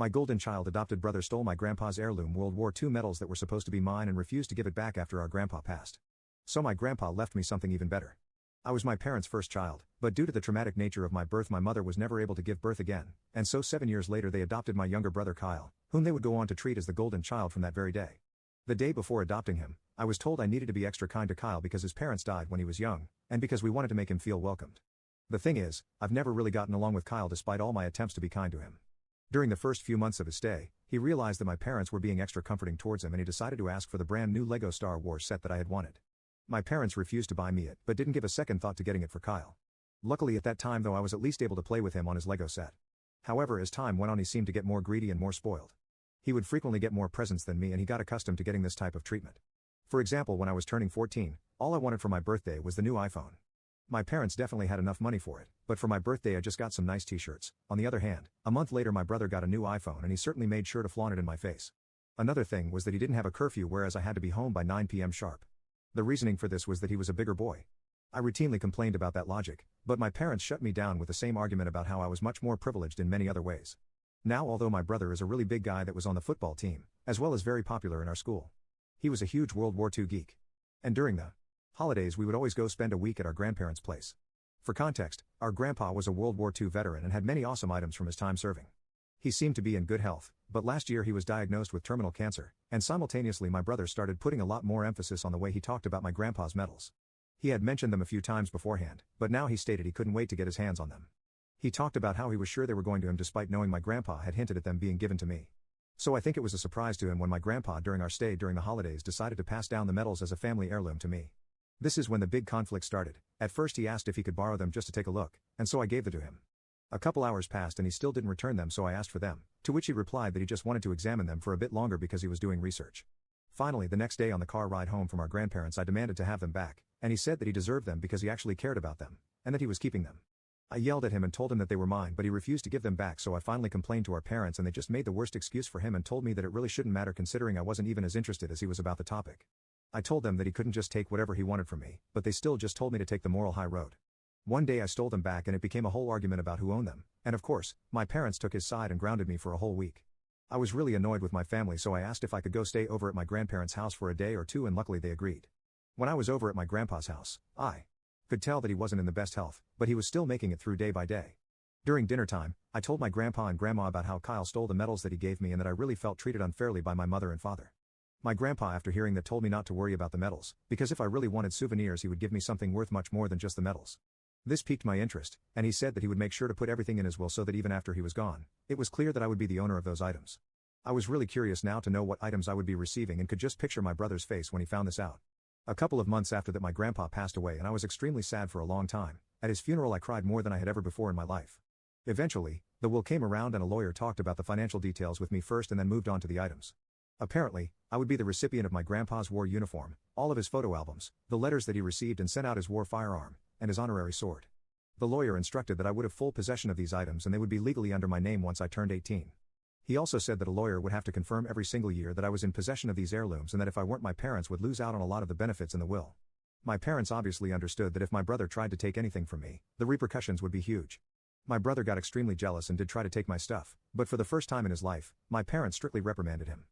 My golden child adopted brother stole my grandpa's heirloom World War II medals that were supposed to be mine and refused to give it back after our grandpa passed. So my grandpa left me something even better. I was my parents' first child, but due to the traumatic nature of my birth my mother was never able to give birth again, and so 7 years later they adopted my younger brother Kyle, whom they would go on to treat as the golden child from that very day. The day before adopting him, I was told I needed to be extra kind to Kyle because his parents died when he was young, and because we wanted to make him feel welcomed. The thing is, I've never really gotten along with Kyle despite all my attempts to be kind to him. During the first few months of his stay, he realized that my parents were being extra comforting towards him and he decided to ask for the brand new Lego Star Wars set that I had wanted. My parents refused to buy me it but didn't give a second thought to getting it for Kyle. Luckily at that time though I was at least able to play with him on his Lego set. However, as time went on he seemed to get more greedy and more spoiled. He would frequently get more presents than me and he got accustomed to getting this type of treatment. For example, when I was turning 14, all I wanted for my birthday was the new iPhone. My parents definitely had enough money for it, but for my birthday I just got some nice t-shirts. On the other hand, a month later my brother got a new iPhone and he certainly made sure to flaunt it in my face. Another thing was that he didn't have a curfew whereas I had to be home by 9 p.m. sharp. The reasoning for this was that he was a bigger boy. I routinely complained about that logic, but my parents shut me down with the same argument about how I was much more privileged in many other ways. Now although my brother is a really big guy that was on the football team, as well as very popular in our school. He was a huge World War II geek. And during the holidays we would always go spend a week at our grandparents' place. For context, our grandpa was a World War II veteran and had many awesome items from his time serving. He seemed to be in good health, but last year he was diagnosed with terminal cancer, and simultaneously my brother started putting a lot more emphasis on the way he talked about my grandpa's medals. He had mentioned them a few times beforehand, but now he stated he couldn't wait to get his hands on them. He talked about how he was sure they were going to him despite knowing my grandpa had hinted at them being given to me. So I think it was a surprise to him when my grandpa during our stay during the holidays decided to pass down the medals as a family heirloom to me. This is when the big conflict started. At first he asked if he could borrow them just to take a look, and so I gave them to him. A couple hours passed and he still didn't return them so I asked for them, to which he replied that he just wanted to examine them for a bit longer because he was doing research. Finally the next day on the car ride home from our grandparents I demanded to have them back, and he said that he deserved them because he actually cared about them, and that he was keeping them. I yelled at him and told him that they were mine but he refused to give them back so I finally complained to our parents and they just made the worst excuse for him and told me that it really shouldn't matter considering I wasn't even as interested as he was about the topic. I told them that he couldn't just take whatever he wanted from me, but they still just told me to take the moral high road. One day I stole them back and it became a whole argument about who owned them, and of course, my parents took his side and grounded me for a whole week. I was really annoyed with my family so I asked if I could go stay over at my grandparents' house for a day or two and luckily they agreed. When I was over at my grandpa's house, I could tell that he wasn't in the best health, but he was still making it through day by day. During dinner time, I told my grandpa and grandma about how Kyle stole the medals that he gave me and that I really felt treated unfairly by my mother and father. My grandpa after hearing that told me not to worry about the medals, because if I really wanted souvenirs he would give me something worth much more than just the medals. This piqued my interest, and he said that he would make sure to put everything in his will so that even after he was gone, it was clear that I would be the owner of those items. I was really curious now to know what items I would be receiving and could just picture my brother's face when he found this out. A couple of months after that my grandpa passed away and I was extremely sad for a long time. At his funeral I cried more than I had ever before in my life. Eventually, the will came around and a lawyer talked about the financial details with me first and then moved on to the items. Apparently, I would be the recipient of my grandpa's war uniform, all of his photo albums, the letters that he received and sent out his war firearm, and his honorary sword. The lawyer instructed that I would have full possession of these items and they would be legally under my name once I turned 18. He also said that a lawyer would have to confirm every single year that I was in possession of these heirlooms and that if I weren't my parents would lose out on a lot of the benefits in the will. My parents obviously understood that if my brother tried to take anything from me, the repercussions would be huge. My brother got extremely jealous and did try to take my stuff, but for the first time in his life, my parents strictly reprimanded him.